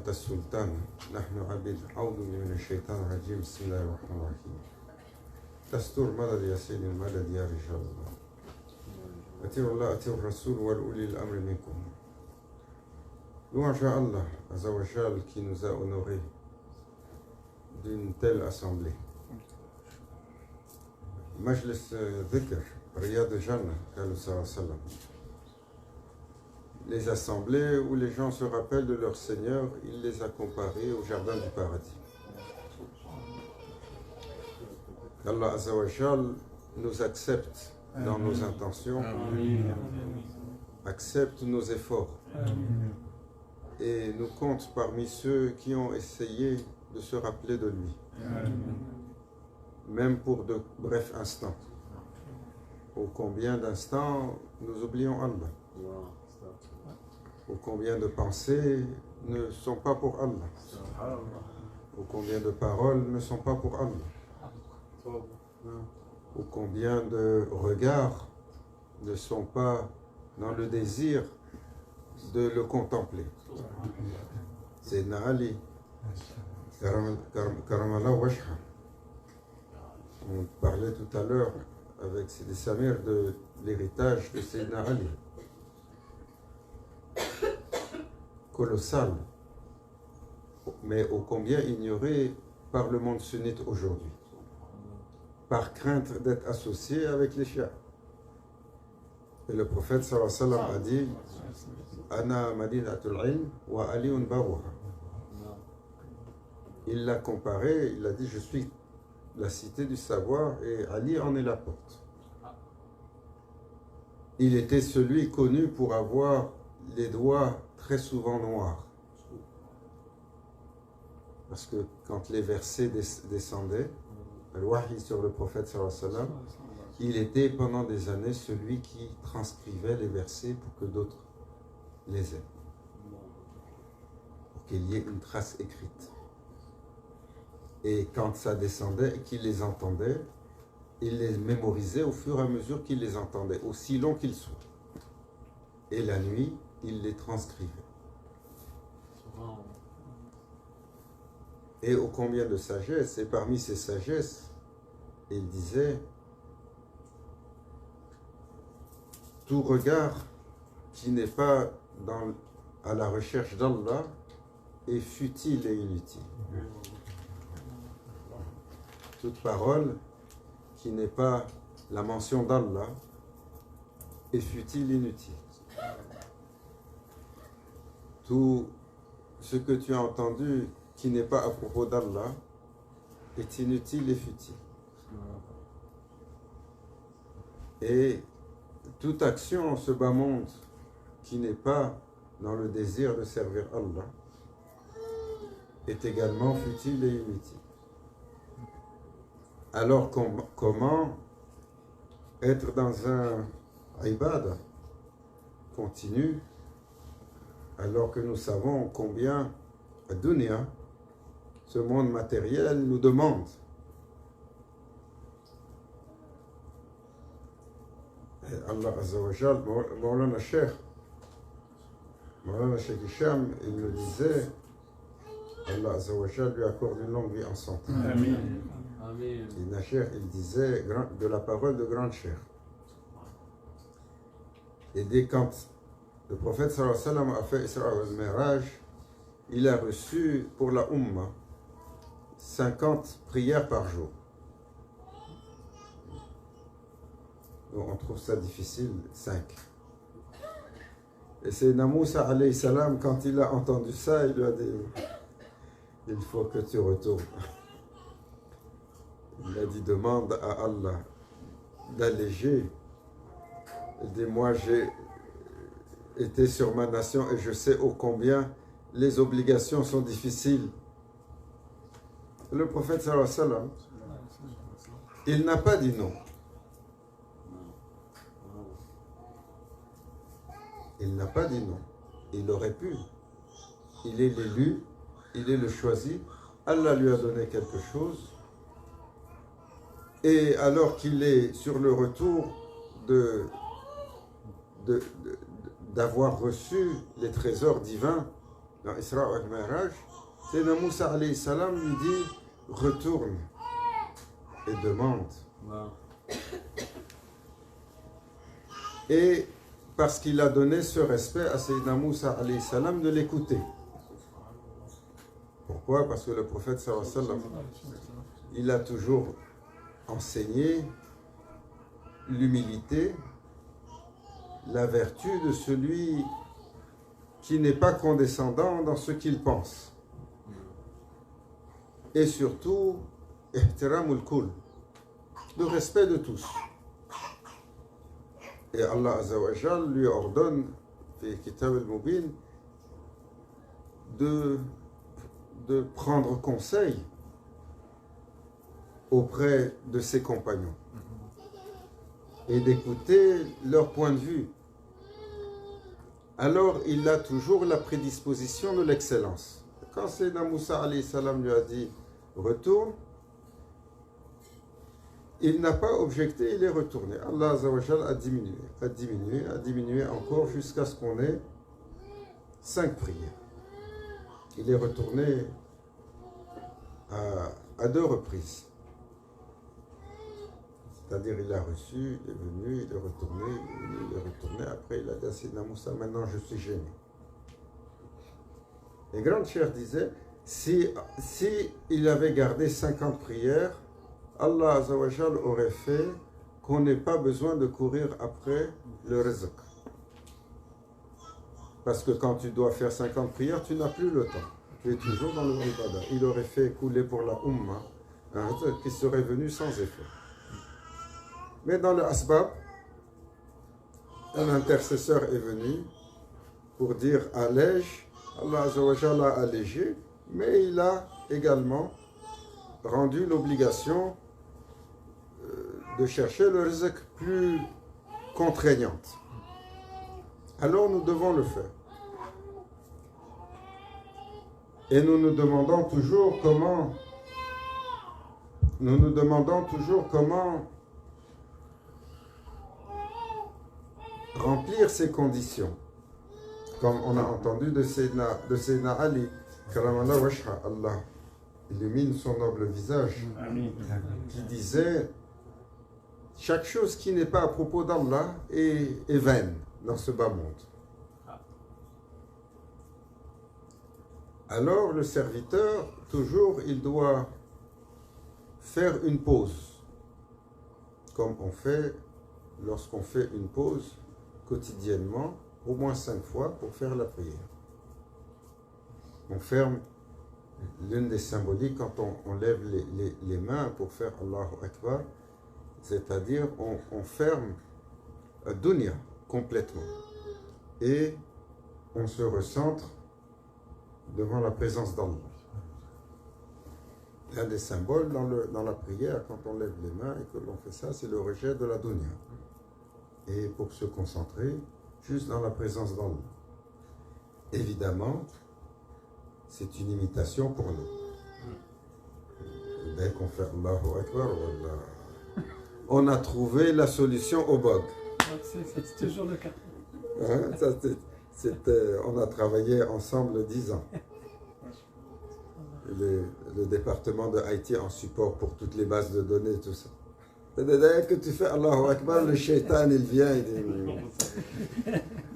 السلطان نحن عبيد أعوذ من الشيطان الرجيم بسم الله الرحمن الرحيم دستور مدد يا سيدي المدد يا رجال الله أطيعوا الله أطيعوا الرسول والأولي الأمر منكم. Louange à Allah Azawajal qui nous a honorés d'une telle assemblée. Majlis Dhikr, Riyad Jannah, قال صلى الله عليه وسلم. Les assemblées où les gens se rappellent de leur Seigneur, il les a comparés au jardin du paradis. Qu'Allah Azawajal nous accepte dans nos intentions, accepte nos efforts et nous compte parmi ceux qui ont essayé de se rappeler de lui, même pour de brefs instants. Ô combien d'instants nous oublions Allah. Ô combien de pensées ne sont pas pour Allah. Ô combien de paroles ne sont pas pour Allah. Ô combien de regards ne sont pas dans le désir de le contempler. Sayyidina Ali, Karamallah Wajha. On parlait tout à l'heure avec Sidi Samir de l'héritage de Sayyidina Ali. Colossal, mais ô combien ignoré par le monde sunnite aujourd'hui, par crainte d'être associé avec les chiites. Et le prophète sallallahu alayhi wa sallam a dit Ana madinatul ilm wa aliun baruha. Il l'a comparé, il a dit je suis la cité du savoir et Ali en est la porte. Il était celui connu pour avoir les doigts très souvent noirs. Parce que quand les versets descendaient, le wahi sur le prophète sallallahu alayhi wa sallam, il était pendant des années celui qui transcrivait les versets pour que d'autres les aient. Pour qu'il y ait une trace écrite. Et quand ça descendait et qu'il les entendait, il les mémorisait au fur et à mesure qu'il les entendait, aussi long qu'ils soient. Et la nuit, il les transcrivait. Et ô combien de sagesse, et parmi ces sagesses, il disait tout regard qui n'est pas à la recherche d'Allah est futile et inutile. Toute parole qui n'est pas la mention d'Allah est futile et inutile. Tout ce que tu as entendu qui n'est pas à propos d'Allah est inutile et futile. Et toute action en ce bas monde qui n'est pas dans le désir de servir Allah est également futile et inutile. Alors comment être dans un ibad continu alors que nous savons combien la dunya, ce monde matériel, nous demande. Et Allah Azza wa Jal, Mawlana Sheikh Hicham, il me disait, Allah Azza wa Jal lui accorde une longue vie en santé. Amen. Et Cheikh, il disait de la parole de grand Cheikh. Et dès quand le prophète sallallahu alayhi wa sallam a fait Isra al-Miraj, il a reçu pour la Ummah 50 prières par jour. Donc on trouve ça difficile, 5. Et c'est Moussa alayhi salam, quand il a entendu ça, il lui a dit il faut que tu retournes. Il a dit demande à Allah d'alléger. Il dit, moi j'ai été sur ma nation et je sais ô combien les obligations sont difficiles. Le prophète sallallahu alayhi wa sallam, il n'a pas dit non. Il n'a pas dit non. Il aurait pu. Il est l'élu, il est le choisi. Allah lui a donné quelque chose. Et alors qu'il est sur le retour d'avoir reçu les trésors divins dans Isra et Mi'raj, Sayyidina Moussa alayhi salam lui dit retourne et demande. Wow. Et parce qu'il a donné ce respect à Sayyidina Moussa alayhi salam de l'écouter. Pourquoi? Parce que le prophète sallallahu alayhi wa sallam, il a toujours enseigné l'humilité, la vertu de celui qui n'est pas condescendant dans ce qu'il pense. Et surtout, ihtiramul kull, le respect de tous. Et Allah Azza wa Jal lui ordonne, fi Kitab al-Mubin, de prendre conseil auprès de ses compagnons et d'écouter leur point de vue. Alors il a toujours la prédisposition de l'excellence. Quand Sayyidina Moussa alayhi salam lui a dit retourne, il n'a pas objecté, il est retourné. Allah Azza wa Jal a diminué encore jusqu'à ce qu'on ait 5 prières. Il est retourné à 2 reprises. C'est-à-dire, il a reçu, il est venu, il est retourné, il est retourné. Après, il a dit à Sayyidina Moussa, maintenant je suis gêné. Et Grande Chère disait, si il avait gardé 50 prières, Allah Azza wa Jal aurait fait qu'on n'ait pas besoin de courir après le rizq. Parce que quand tu dois faire 50 prières, tu n'as plus le temps. Tu es toujours dans le ibadah. Il aurait fait couler pour la Ummah un rizq qui serait venu sans effet. Mais dans le asbab, un intercesseur est venu pour dire allège. Allah Azza wa Jal a allégé, mais il a également rendu l'obligation de chercher le rizq plus contraignante. Alors nous devons le faire. Et nous nous demandons toujours comment remplir ces conditions. Comme on a entendu de Sayyidina Ali, Karamallah wajha, Allah illumine son noble visage, qui disait chaque chose qui n'est pas à propos d'Allah est vaine dans ce bas monde. Alors le serviteur, toujours, il doit faire une pause, comme on fait lorsqu'on fait une pause quotidiennement, au moins 5 fois pour faire la prière. On ferme l'une des symboliques quand on lève les mains pour faire Allahu Akbar, c'est-à-dire on ferme dunya complètement et on se recentre devant la présence d'Allah. L'un des symboles dans la prière, quand on lève les mains et que l'on fait ça, c'est le rejet de la dunya. Et pour se concentrer juste dans la présence d'Allah. Évidemment, c'est une imitation pour nous. Dès qu'on fait Allahu Akbar, on a trouvé la solution au bug. C'est toujours le cas. Hein, on a travaillé ensemble 10 ans. Le département de Haïti en support pour toutes les bases de données et tout ça. Dès que tu fais Allahu Akbar, le shaitan il vient et dit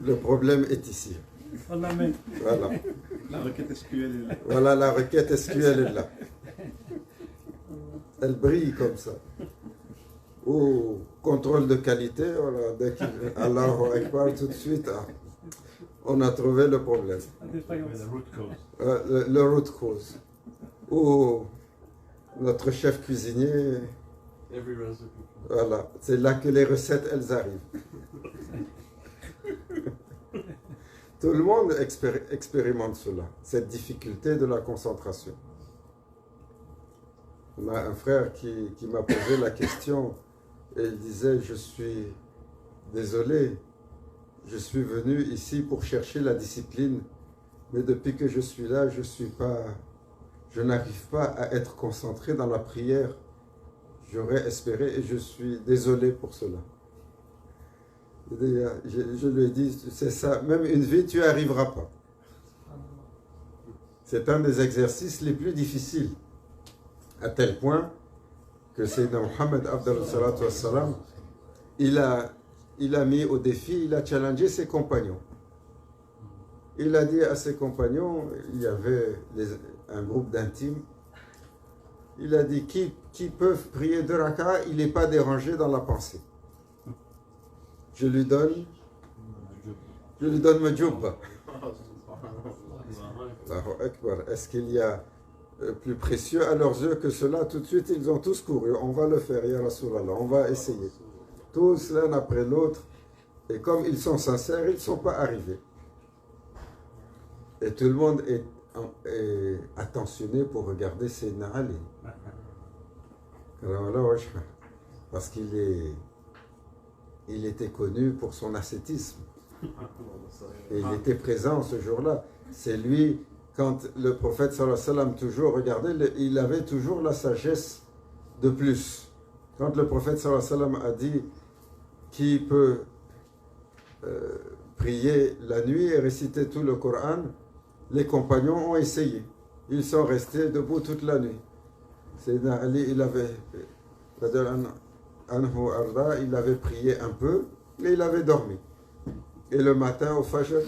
le problème est ici. Voilà. La requête SQL est là. Voilà, la requête SQL est là. Elle brille comme ça. Ou contrôle de qualité, voilà, dès qu'il Allahu Akbar, tout de suite, on a trouvé le problème. Le root cause. Ou notre chef cuisinier Every recipe. Voilà, c'est là que les recettes, elles arrivent. Tout le monde expérimente cela, cette difficulté de la concentration. On a un frère qui m'a posé la question et il disait, je suis désolé, je suis venu ici pour chercher la discipline, mais depuis que je suis là, je n'arrive pas à être concentré dans la prière. J'aurais espéré et je suis désolé pour cela. Je lui ai dit, c'est ça, même une vie, tu n'y arriveras pas. C'est un des exercices les plus difficiles, à tel point que Sayyidina Muhammad, il a mis au défi, il a challengé ses compagnons. Il a dit à ses compagnons, il y avait un groupe d'intimes, il a dit, qui peuvent prier 2 rak'ahs, il n'est pas dérangé dans la pensée. Je lui donne ma djubba. Allahu Akbar. Est-ce qu'il y a plus précieux à leurs yeux que cela? Tout de suite, ils ont tous couru. On va le faire, Ya Rasulallah. On va essayer. Tous l'un après l'autre. Et comme ils sont sincères, ils ne sont pas arrivés. Et tout le monde est attentionné pour regarder Sayyidina Ali. Parce qu'il était connu pour son ascétisme. Et il était présent ce jour-là. C'est lui, quand le prophète sallallahu alayhi wa sallam toujours regardait, il avait toujours la sagesse de plus. Quand le prophète sallallahu alayhi wa sallam a dit qui peut prier la nuit et réciter tout le Coran, les compagnons ont essayé. Ils sont restés debout toute la nuit. Sayyidina Ali, il avait prié un peu, mais il avait dormi. Et le matin, au Fajr,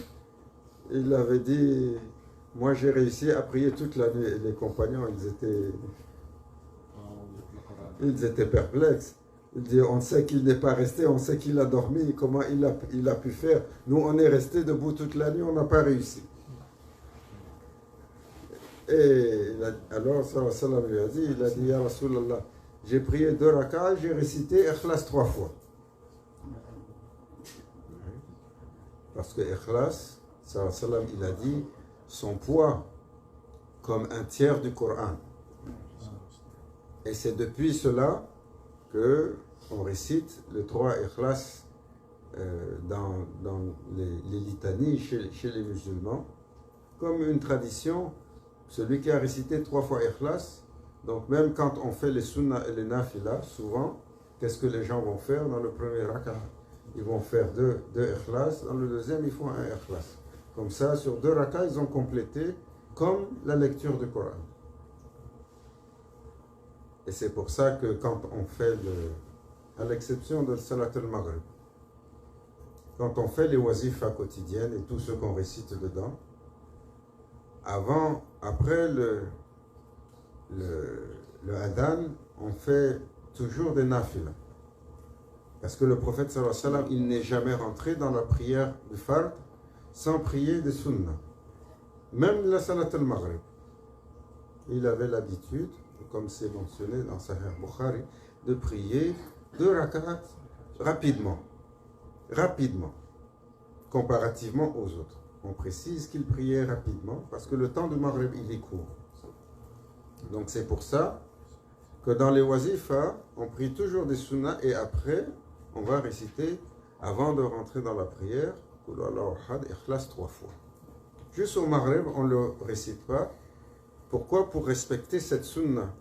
il avait dit, moi j'ai réussi à prier toute la nuit. Et les compagnons, ils étaient perplexes. Il dit, on sait qu'il n'est pas resté, on sait qu'il a dormi, comment il a pu faire. Nous, on est resté debout toute la nuit, on n'a pas réussi. Et alors, sallallahu lui a dit, Ya Rasulallah, j'ai prié 2 rak'ahs, j'ai récité Ikhlas 3 fois. Parce que Ikhlas, sallallahu il a dit, son poids comme un tiers du Coran. Et c'est depuis cela que on récite le 3 Ikhlas dans les litanies chez les musulmans, comme une tradition. Celui qui a récité 3 fois Ikhlas, donc même quand on fait les sunnah et les nafilah, souvent, qu'est-ce que les gens vont faire dans le premier rak'ah? Ils vont faire 2 Ikhlas, dans le deuxième, ils font un Ikhlas. Comme ça, sur 2 rak'ahs, ils ont complété comme la lecture du Coran. Et c'est pour ça que quand on fait, à l'exception de Salat al-Maghrib, quand on fait les wazifas quotidiennes et tout ce qu'on récite dedans, après le adhan, on fait toujours des nafilas. Parce que le prophète sallallahu alayhi wa sallam, il n'est jamais rentré dans la prière du fard sans prier des sunnah. Même la salat al-maghrib. Il avait l'habitude, comme c'est mentionné dans Sahih Bukhari, de prier 2 rak'at rapidement, comparativement aux autres. On précise qu'il priait rapidement parce que le temps du maghrib, il est court. Donc c'est pour ça que dans les wazifas, on prie toujours des sunnahs et après, on va réciter, avant de rentrer dans la prière, Qul Allahu Ahad, Ikhlas 3 fois. Juste au maghrib, on ne le récite pas. Pourquoi? Pour respecter cette sunnah,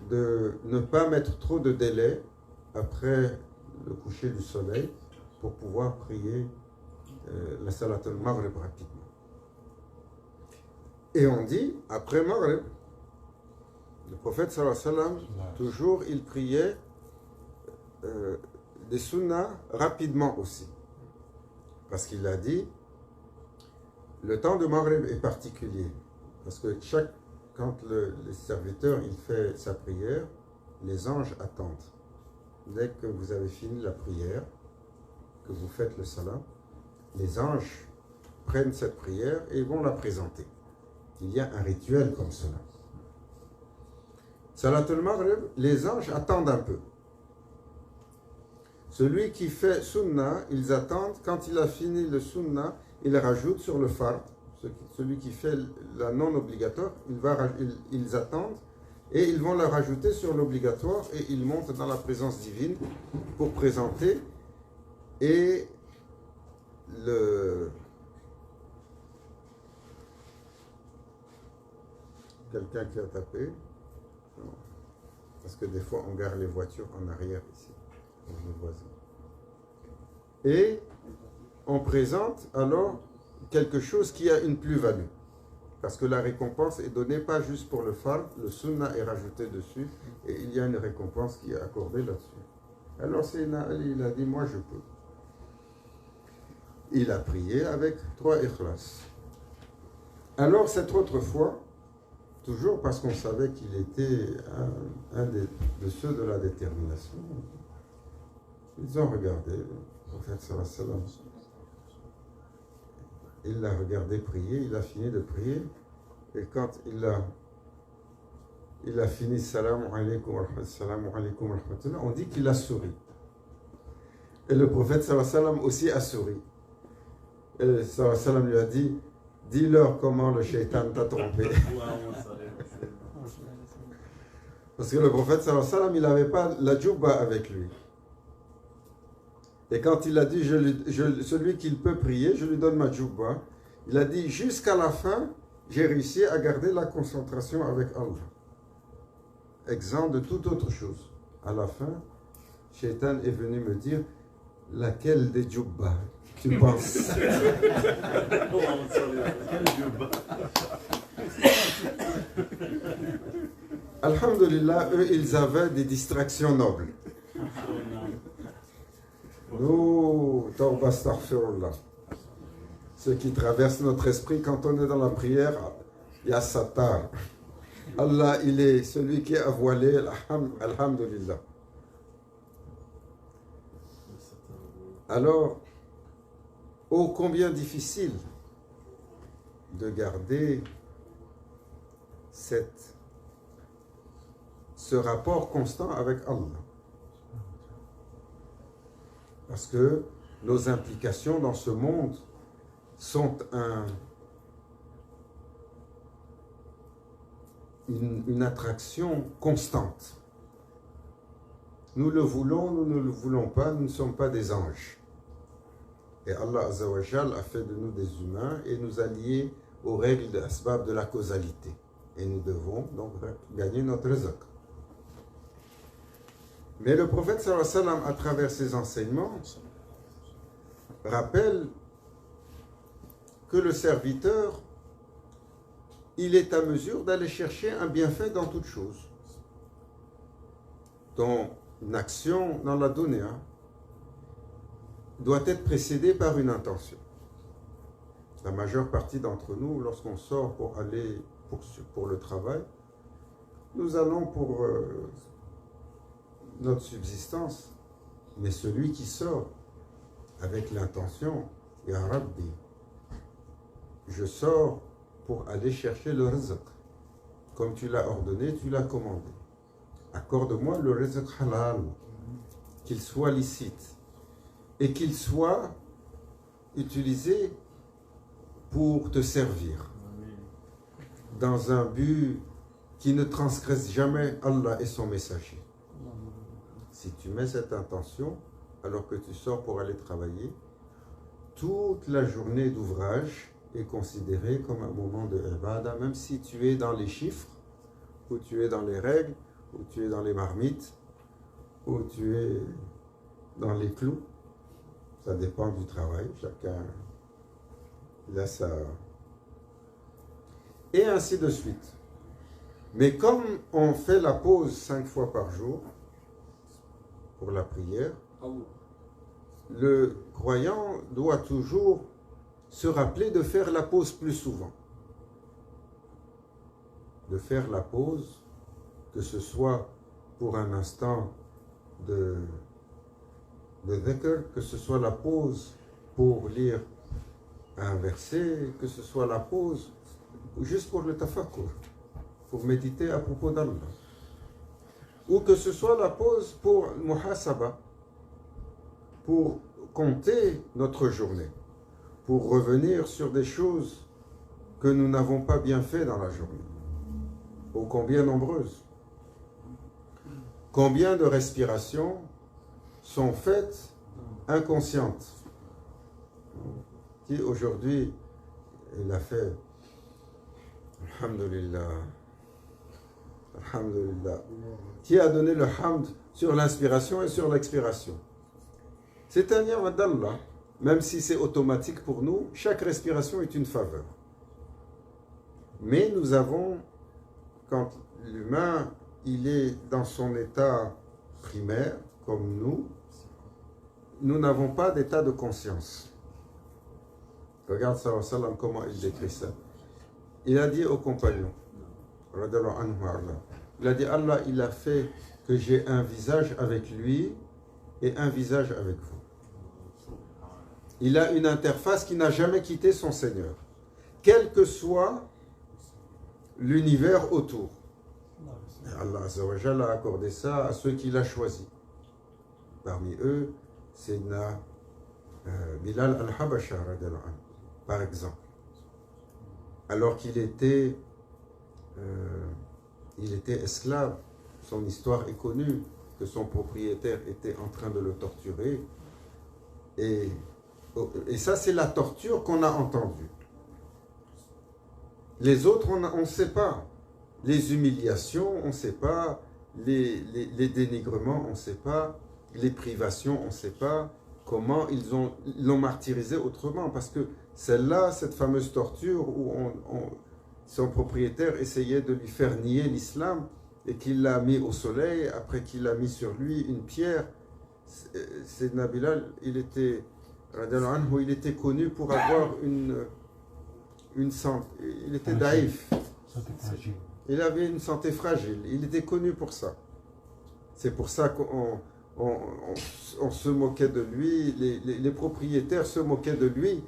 de ne pas mettre trop de délai après le coucher du soleil pour pouvoir prier la salat al-maghrib rapidement. Et on dit, après maghrib, le prophète sallallahu alayhi wa sallam, toujours il priait des sunnahs rapidement aussi. Parce qu'il a dit, le temps de maghrib est particulier. Parce que quand le serviteur il fait sa prière, les anges attendent. Dès que vous avez fini la prière, que vous faites le salam, les anges prennent cette prière et vont la présenter. Il y a un rituel comme cela. Salat al-Maghrib, les anges attendent un peu. Celui qui fait sunnah, ils attendent, quand il a fini le sunnah, il rajoute sur le fard. Celui qui fait la non obligatoire, ils attendent et ils vont la rajouter sur l'obligatoire et ils montent dans la présence divine pour présenter. Et quelqu'un qui a tapé, non. Parce que des fois on gare les voitures en arrière ici, pour nos voisins. Et on présente alors quelque chose qui a une plus-value. Parce que la récompense est donnée pas juste pour le fard, le sunnah est rajouté dessus et il y a une récompense qui est accordée là-dessus. Alors Sayyidina Ali, il a dit, moi je peux. Il a prié avec 3 ikhlas. Alors cette autre fois, toujours parce qu'on savait qu'il était un de ceux de la détermination, ils ont regardé le prophète sallallahu alayhi wa sallam. Il l'a regardé prier, il a fini de prier, et quand il a fini salam alaykum wa rahmatullah, on dit qu'il a souri. Et le prophète sallallahu alayhi wa sallam aussi a souri. Et le sallallahu alayhi wa sallam lui a dit, dis-leur comment le shaitan t'a trompé. Parce que le prophète sallallahu alayhi wa sallam, il n'avait pas la djubba avec lui. Et quand il a dit, celui qui peut prier, je lui donne ma djubba, il a dit, jusqu'à la fin, j'ai réussi à garder la concentration avec Allah. Exempt de toute autre chose. À la fin, Shaitan est venu me dire, laquelle des djubba tu penses? Alhamdulillah, eux, ils avaient des distractions nobles. Nous, tawba astaghfirullah. Ce qui traverse notre esprit quand on est dans la prière, il y a Satar. Allah, il est celui qui a voilé, alhamdulillah. Alors, ô combien difficile de garder ce rapport constant avec Allah. Parce que nos implications dans ce monde sont une attraction constante. Nous le voulons, nous ne le voulons pas, nous ne sommes pas des anges. Et Allah Azza wa Jal a fait de nous des humains et nous a liés aux règles de l'asbab de la causalité. Et nous devons donc gagner notre rizq. Mais le prophète sallallahu alayhi wa sallam, à travers ses enseignements, rappelle que le serviteur, il est à mesure d'aller chercher un bienfait dans toute chose. Ton action dans la dunya doit être précédée par une intention. La majeure partie d'entre nous, lorsqu'on sort pour aller pour le travail, nous allons pour notre subsistance, mais celui qui sort avec l'intention, Ya Rabbi, je sors pour aller chercher le rizq. Comme tu l'as ordonné, tu l'as commandé. Accorde-moi le rizq halal, qu'il soit licite et qu'il soit utilisé pour te servir dans un but qui ne transgresse jamais Allah et son messager. Si tu mets cette intention, alors que tu sors pour aller travailler, toute la journée d'ouvrage est considérée comme un moment de ibadah, même si tu es dans les chiffres, ou tu es dans les règles, ou tu es dans les marmites, ou tu es dans les clous. Ça dépend du travail, chacun il a sa... Et ainsi de suite. Mais comme on fait la pause 5 fois par jour, pour la prière, le croyant doit toujours se rappeler de faire la pause plus souvent. De faire la pause, que ce soit pour un instant de dhikr, que ce soit la pause pour lire un verset, que ce soit la pause juste pour le tafakkur, pour méditer à propos d'Allah. Ou que ce soit la pause pour muhasaba, pour compter notre journée, pour revenir sur des choses que nous n'avons pas bien fait dans la journée. Ô combien nombreuses. Combien de respirations sont faites inconscientes. Qui aujourd'hui, il a fait Alhamdulillah, Alhamdulillah, qui a donné le hamd sur l'inspiration et sur l'expiration. C'est un ni'mat d'Allah, même si c'est automatique pour nous, chaque respiration est une faveur. Mais nous avons, quand l'humain, il est dans son état primaire, comme nous n'avons pas d'état de conscience. Regarde sallallahu alayhi wa sallam, comment il décrit ça. Il a dit aux compagnons, il a dit, Allah, il a fait que j'ai un visage avec lui et un visage avec vous. Il a une interface qui n'a jamais quitté son Seigneur, quel que soit l'univers autour. Et Allah Azza wa Jalla a accordé ça à ceux qu'il a choisis. Parmi eux, c'est Bilal al-Habasha, par exemple. Alors qu'il était esclave, son histoire est connue, que son propriétaire était en train de le torturer. Et ça, c'est la torture qu'on a entendue. Les autres, on ne sait pas. Les humiliations, on ne sait pas. Les dénigrements, on ne sait pas. Les privations, on ne sait pas. Comment ils l'ont martyrisé autrement. Parce que celle-là, cette fameuse torture où son propriétaire essayait de lui faire nier l'islam et qu'il l'a mis au soleil, après qu'il a mis sur lui une pierre. Sayyidina Bilal, il était connu pour avoir une santé. Il était daïf. Il avait une santé fragile. Il était connu pour ça. C'est pour ça qu'on se moquait de lui. Les propriétaires se moquaient de lui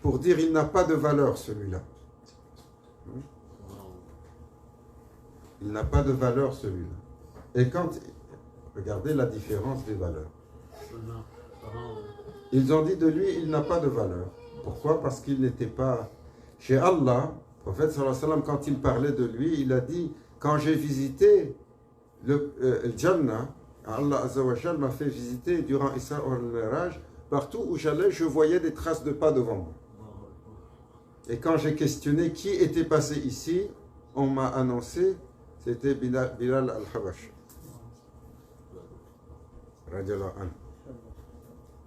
pour dire il n'a pas de valeur, celui-là. Il n'a pas de valeur, celui-là. Et quand... Regardez la différence des valeurs. Ils ont dit de lui, il n'a pas de valeur. Pourquoi? Parce qu'il n'était pas... Chez Allah, le prophète sallallahu alayhi wa sallam, quand il parlait de lui, il a dit, quand j'ai visité le Jannah, Allah Azza wa Jal m'a fait visiter durant Isra al-Miraj, partout où j'allais, je voyais des traces de pas devant moi. Et quand j'ai questionné qui était passé ici, on m'a annoncé, c'était Bilal al-Habash.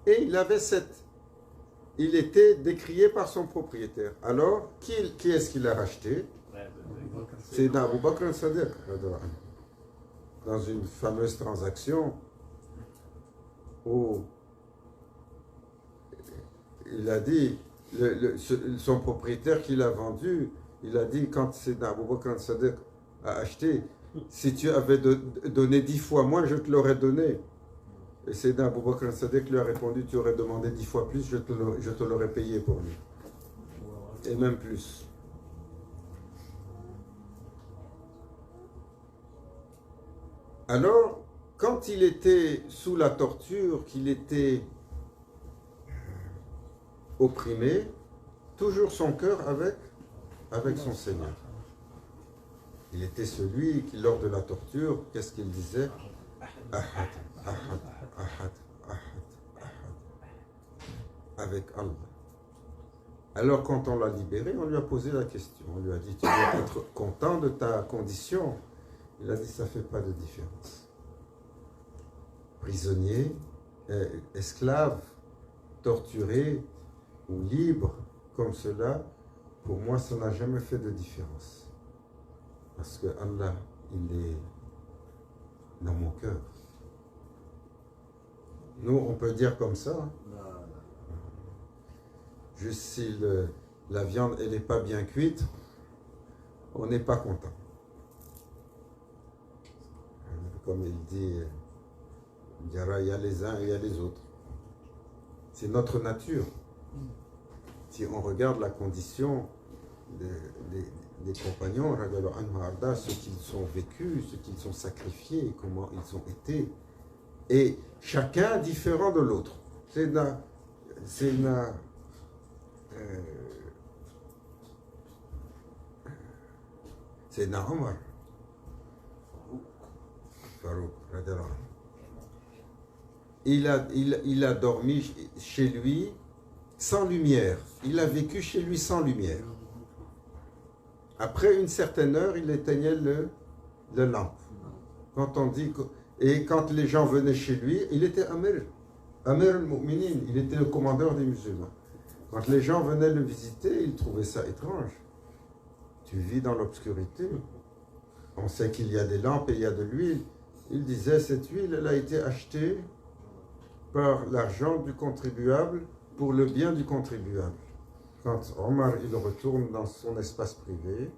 Et il avait il était décrié par son propriétaire. Alors, qui est-ce qui l'a racheté? C'est Abu Bakr al-Sadiq. Dans une fameuse transaction où il a dit, son propriétaire qui l'a vendu, il a dit, quand c'est Abu Bakr al-Sadiq a acheté, si tu avais donné 10 fois moins, je te l'aurais donné. Et c'est Abu Bakr al-Sadiq lui a répondu, tu aurais demandé 10 fois plus, je te l'aurais payé pour lui. Et même plus. Alors, quand il était sous la torture, qu'il était opprimé, toujours son cœur avec son Seigneur. Il était celui qui, lors de la torture, qu'est-ce qu'il disait? Ahad, ahad, ahad, ahad, ahad. Avec Allah. Alors, quand on l'a libéré, on lui a posé la question. On lui a dit, tu dois être content de ta condition. Il a dit, ça ne fait pas de différence. Prisonnier, esclave, torturé ou libre, comme cela, pour moi, ça n'a jamais fait de différence. Parce que Allah, il est dans mon cœur. Nous, on peut dire comme ça. Hein? Juste si la viande, elle n'est pas bien cuite, on n'est pas content. Comme il dit, il y a les uns et il y a les autres. C'est notre nature. Si on regarde la condition des compagnons, ce qu'ils ont vécu, ce qu'ils ont sacrifié, comment ils ont été, et chacun différent de l'autre. Sayyidina Omar, Farouk, radiallahu anhu, il a dormi chez lui sans lumière. Il a vécu chez lui sans lumière. Après une certaine heure, il éteignait le lampe. Quand on dit et quand les gens venaient chez lui, il était Amir al-Mu'minin, il était le commandeur des musulmans. Quand les gens venaient le visiter, ils trouvaient ça étrange. Tu vis dans l'obscurité. On sait qu'il y a des lampes et il y a de l'huile. Il disait, cette huile, elle a été achetée par l'argent du contribuable pour le bien du contribuable. Quand Omar il retourne dans son espace privé,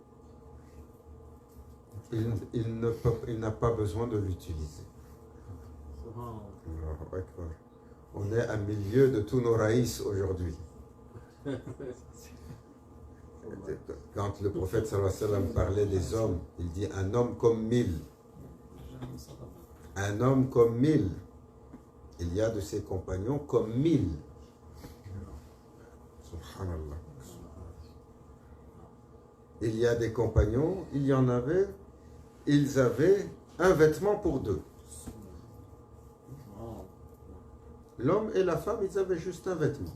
il n'a pas besoin de l'utiliser. On est à milieu de tous nos raïs aujourd'hui. Quand le prophète sallallahu alayhi wa sallam parlait des hommes, il dit un homme comme 1000. Un homme comme 1000. Il y a de ses compagnons comme 1000. Subhanallah. Il y a des compagnons, il y en avait, ils avaient un vêtement pour deux. L'homme et la femme, ils avaient juste un vêtement.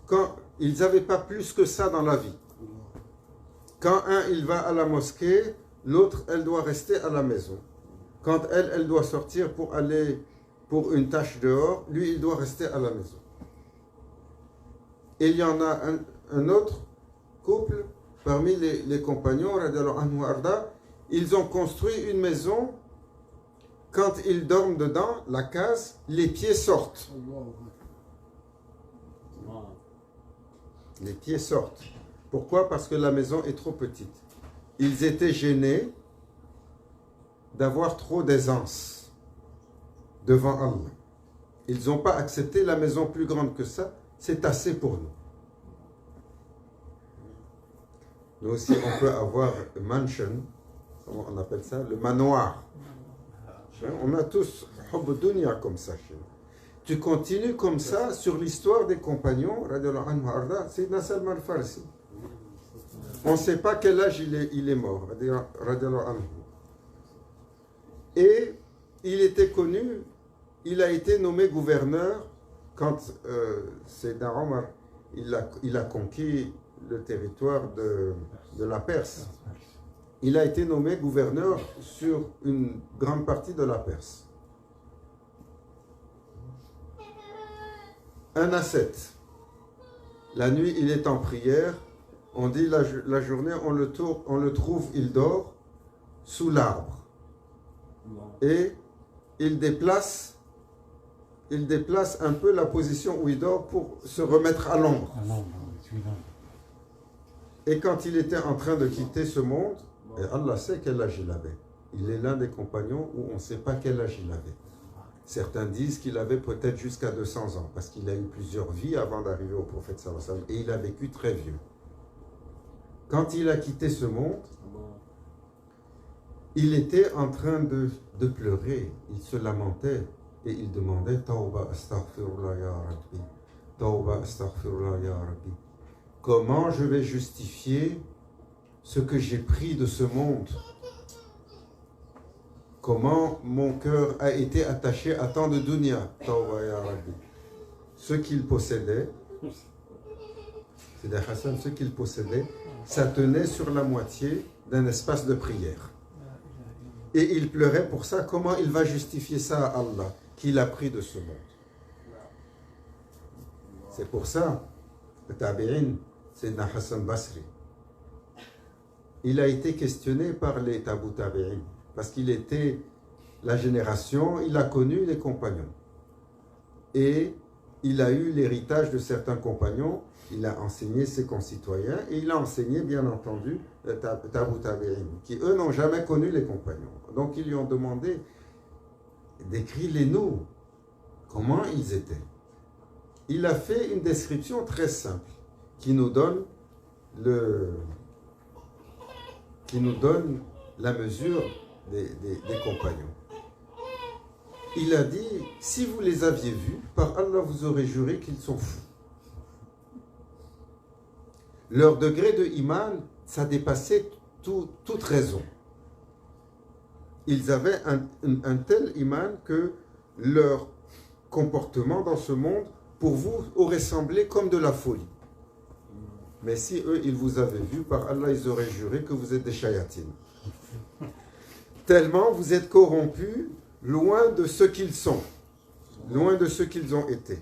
Quand ils n'avaient pas plus que ça dans la vie. Quand un, il va à la mosquée, l'autre, elle doit rester à la maison. Quand elle doit sortir pour aller pour une tâche dehors, lui, il doit rester à la maison. Et il y en a un autre couple, parmi les compagnons, ils ont construit une maison. Quand ils dorment dedans, la case, les pieds sortent. Les pieds sortent. Pourquoi? Parce que la maison est trop petite. Ils étaient gênés d'avoir trop d'aisance devant Allah. Ils n'ont pas accepté la maison plus grande que ça. C'est assez pour nous. Nous aussi, on peut avoir un mansion, comment on appelle ça? Le manoir. On a tous Hubb Dunya comme ça chez nous. Tu continues comme ça sur l'histoire des compagnons, radiallahu anhu arda, Sayyidina Salman al-Farsi. On ne sait pas quel âge il est mort, radiallahu anhu. Et il était connu, il a été nommé gouverneur quand Sayyidina Omar il a conquis le territoire de la Perse. Il a été nommé gouverneur sur une grande partie de la Perse. Un ascète. La nuit, il est en prière. On dit la journée, on le trouve, il dort sous l'arbre. Et il déplace un peu la position où il dort pour se remettre à l'ombre. Et quand il était en train de quitter ce monde, et Allah sait quel âge il avait. Il est l'un des compagnons où on ne sait pas quel âge il avait. Certains disent qu'il avait peut-être jusqu'à 200 ans, parce qu'il a eu plusieurs vies avant d'arriver au prophète sallallahu alayhi wa sallam, et il a vécu très vieux. Quand il a quitté ce monde, il était en train de pleurer, il se lamentait, et il demandait « Tawba astaghfirullah ya Rabbi, Tawba astaghfirullah ya Rabbi » Comment je vais justifier ce que j'ai pris de ce monde? Comment mon cœur a été attaché à tant de dunya? Tawba ya Rabbi. Ce qu'il possédait, c'est Hassan, ce qu'il possédait, ça tenait sur la moitié d'un espace de prière. Et il pleurait pour ça. Comment il va justifier ça à Allah, qu'il a pris de ce monde? C'est pour ça, le tabi'in, c'est Hassan Basri. Il a été questionné par les tabou tabi'in, parce qu'il était la génération, il a connu les compagnons. Et il a eu l'héritage de certains compagnons, il a enseigné ses concitoyens, et il a enseigné, bien entendu, les tabou tabi'in, qui eux n'ont jamais connu les compagnons. Donc ils lui ont demandé, décris-les-nous, comment ils étaient. Il a fait une description très simple, qui nous donne la mesure des compagnons. il a dit, si vous les aviez vus, par Allah vous aurez juré qu'ils sont fous. Leur degré de iman, ça dépassait toute raison. Ils avaient un tel iman que leur comportement dans ce monde, pour vous, aurait semblé comme de la folie. Mais si eux, ils vous avaient vu, par Allah, ils auraient juré que vous êtes des shayatines. Tellement vous êtes corrompus, loin de ce qu'ils sont, loin de ce qu'ils ont été.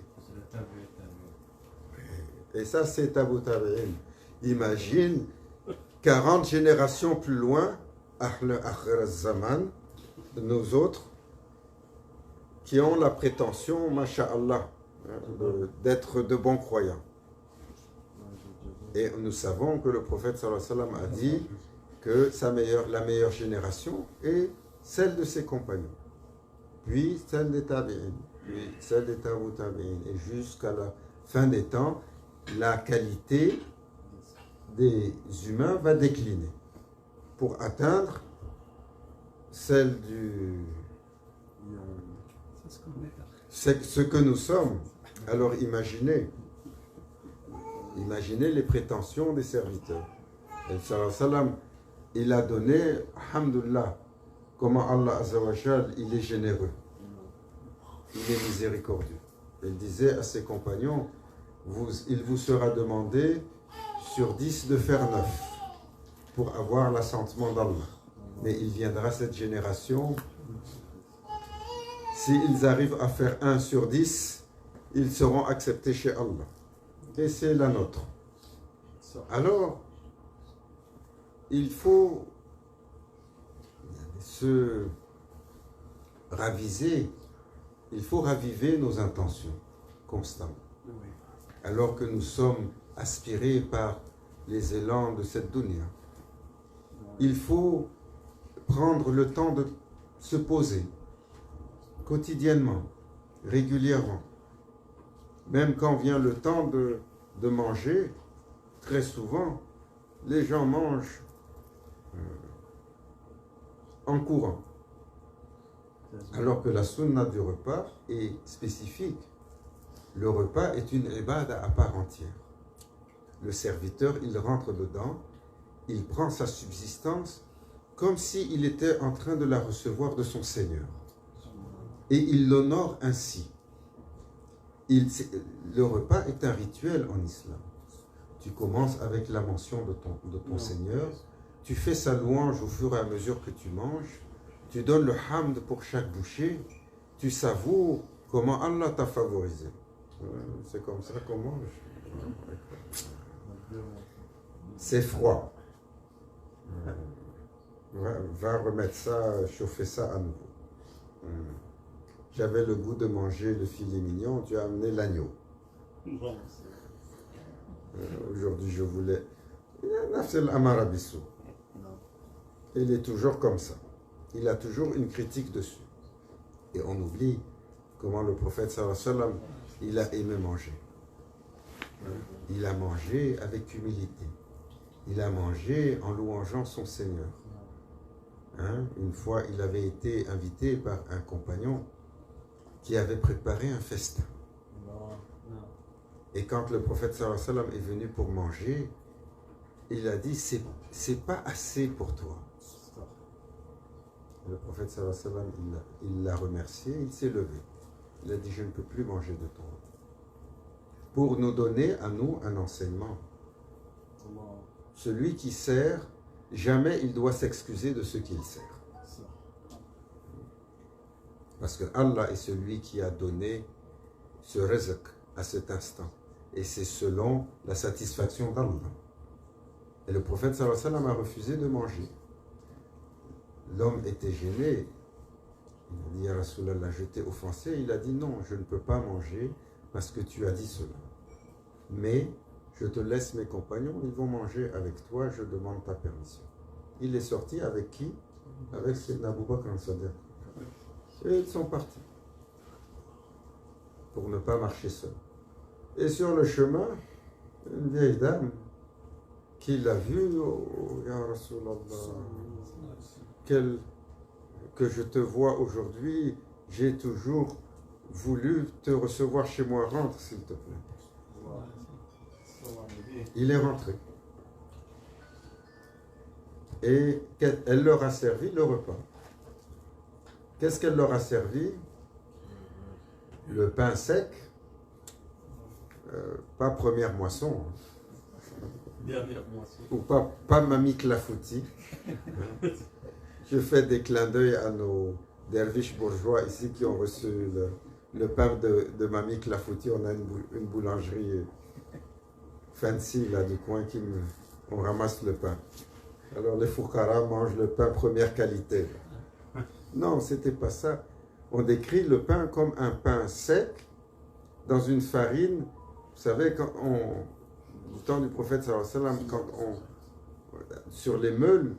Et ça, c'est Tabu Tabi'in. Imagine, 40 générations plus loin, Ahl Akhir Zaman, nous autres, qui ont la prétention, masha'Allah, d'être de bons croyants. Et nous savons que le prophète sallallahu alayhi wa sallam a dit que la meilleure génération est celle de ses compagnons, puis celle des tabi'in, puis celle des tabu tabi'in, et jusqu'à la fin des temps, la qualité des humains va décliner pour atteindre celle ce que nous sommes. Alors imaginez les prétentions des serviteurs. Et sallallahu alayhi wa sallam, il a donné, alhamdoulilah, comment Allah Azza wa Jal, il est généreux, il est miséricordieux. Il disait à ses compagnons, il vous sera demandé sur 10 de faire 9 pour avoir l'assentiment d'Allah. Mais il viendra cette génération, s'ils arrivent à faire 1 sur 10, ils seront acceptés chez Allah. Et c'est la nôtre. Alors, il faut se raviser, il faut raviver nos intentions constamment. Alors que nous sommes aspirés par les élans de cette dunya. Il faut prendre le temps de se poser quotidiennement, régulièrement. Même quand vient le temps de manger, très souvent, les gens mangent en courant. Alors que la sunna du repas est spécifique. Le repas est une ibada à part entière. Le serviteur, il rentre dedans, il prend sa subsistance comme s'il était en train de la recevoir de son Seigneur. Et il l'honore ainsi. Le repas est un rituel en islam. Tu commences avec la mention de ton Seigneur, tu fais sa louange au fur et à mesure que tu manges, tu donnes le hamd pour chaque bouchée, tu savoures comment Allah t'a favorisé. C'est comme ça qu'on mange. C'est froid. Va remettre ça, chauffer ça à nouveau. J'avais le goût de manger le filet mignon, tu as amené l'agneau. Aujourd'hui, je voulais... Il est toujours comme ça. Il a toujours une critique dessus. Et on oublie comment le prophète sallallahu alayhi wa sallam, il a aimé manger. Il a mangé avec humilité. Il a mangé en louangeant son Seigneur. Une fois, il avait été invité par un compagnon qui avait préparé un festin. Et quand le prophète sallallahu alayhi wa sallam est venu pour manger, il a dit, c'est pas assez pour toi. Le prophète sallallahu alayhi wa sallam, il l'a remercié, il s'est levé. Il a dit, je ne peux plus manger de ton repas. Pour nous donner à nous un enseignement. Celui qui sert, jamais il doit s'excuser de ce qu'il sert. Parce que Allah est celui qui a donné ce rizq à cet instant. Et c'est selon la satisfaction d'Allah. Et le prophète sallallahu alayhi wa sallam a refusé de manger. L'homme était gêné. Il a dit, Ya Rasulallah, je t'ai offensé. Il a dit, non, je ne peux pas manger parce que tu as dit cela. Mais je te laisse mes compagnons, ils vont manger avec toi, je demande ta permission. Il est sorti avec qui? Avec Sayyidina Abu Bakr al-Sadiq. Et ils sont partis pour ne pas marcher seuls. Et sur le chemin, une vieille dame qui l'a vu, oh, Ya Rasulallah, que je te vois aujourd'hui, j'ai toujours voulu te recevoir chez moi, rentre s'il te plaît. Il est rentré. Et elle leur a servi le repas. Qu'est-ce qu'elle leur a servi? Le pain sec, pas première moisson, Dernière moisson. ou pas Mamie Clafouti. Je fais des clins d'œil à nos derviches bourgeois ici qui ont reçu le pain de Mamie Clafouti. On a une boulangerie fancy là du coin on ramasse le pain. Alors les foukara mangent le pain première qualité. Non, c'était pas ça. On décrit le pain comme un pain sec dans une farine. Vous savez, au temps du prophète sallallahu alayhi wa sallam, sur les meules,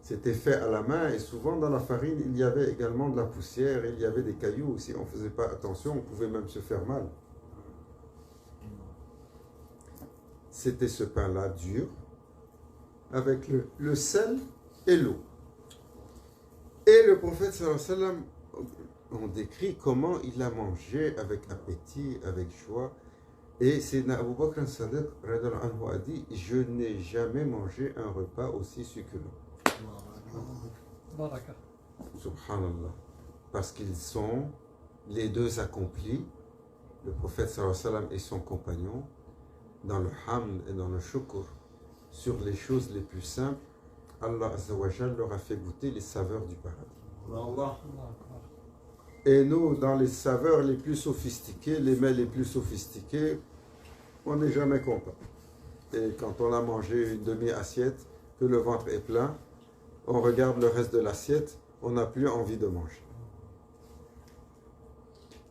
c'était fait à la main et souvent dans la farine, il y avait également de la poussière, il y avait des cailloux. Si on ne faisait pas attention, on pouvait même se faire mal. C'était ce pain-là dur, avec le sel et l'eau. Et le prophète sallallahu alayhi wa sallam, on décrit comment il a mangé avec appétit, avec joie. Et Sayyidina Abu Bakr as-Siddiq a dit, je n'ai jamais mangé un repas aussi succulent. Baraka. Subhanallah. Parce qu'ils sont les deux accomplis, le prophète sallallahu alayhi wa sallam et son compagnon, dans le hamd et dans le shukr, sur les choses les plus simples. Allah Azza wa Jal leur a fait goûter les saveurs du paradis. Et nous, dans les saveurs les plus sophistiquées, les mets les plus sophistiqués, on n'est jamais content. Et quand on a mangé une demi-assiette, que le ventre est plein, on regarde le reste de l'assiette, on n'a plus envie de manger.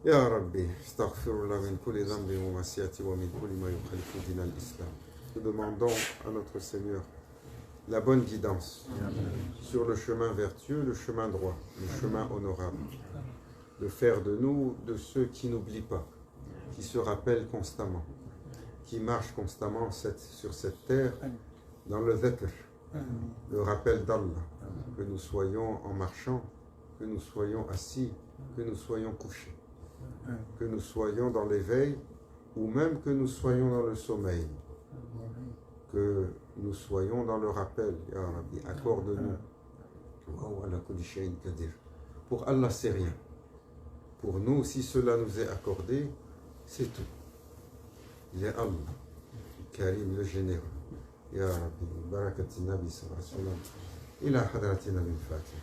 Ya Rabbi, astaghfirullah min kulli dhanbi wa masiyati wa min kulli ma yukhalifu din al-Islam. Nous demandons à notre Seigneur la bonne guidance sur le chemin vertueux, le chemin droit, le chemin honorable. De faire de nous de ceux qui n'oublient pas, qui se rappellent constamment, qui marchent constamment sur cette terre dans le dhikr, le rappel d'Allah, que nous soyons en marchant, que nous soyons assis, que nous soyons couchés, que nous soyons dans l'éveil ou même que nous soyons dans le sommeil, que nous soyons dans le rappel. Ya Rabbi, accorde-nous. Pour Allah, c'est rien. Pour nous, si cela nous est accordé, c'est tout. Il est Allah, le Karim, le généreux. Ya Rabbi, barakati Nabi sallallahu alayhi wa sallam, ila hadratina bil Fatiha.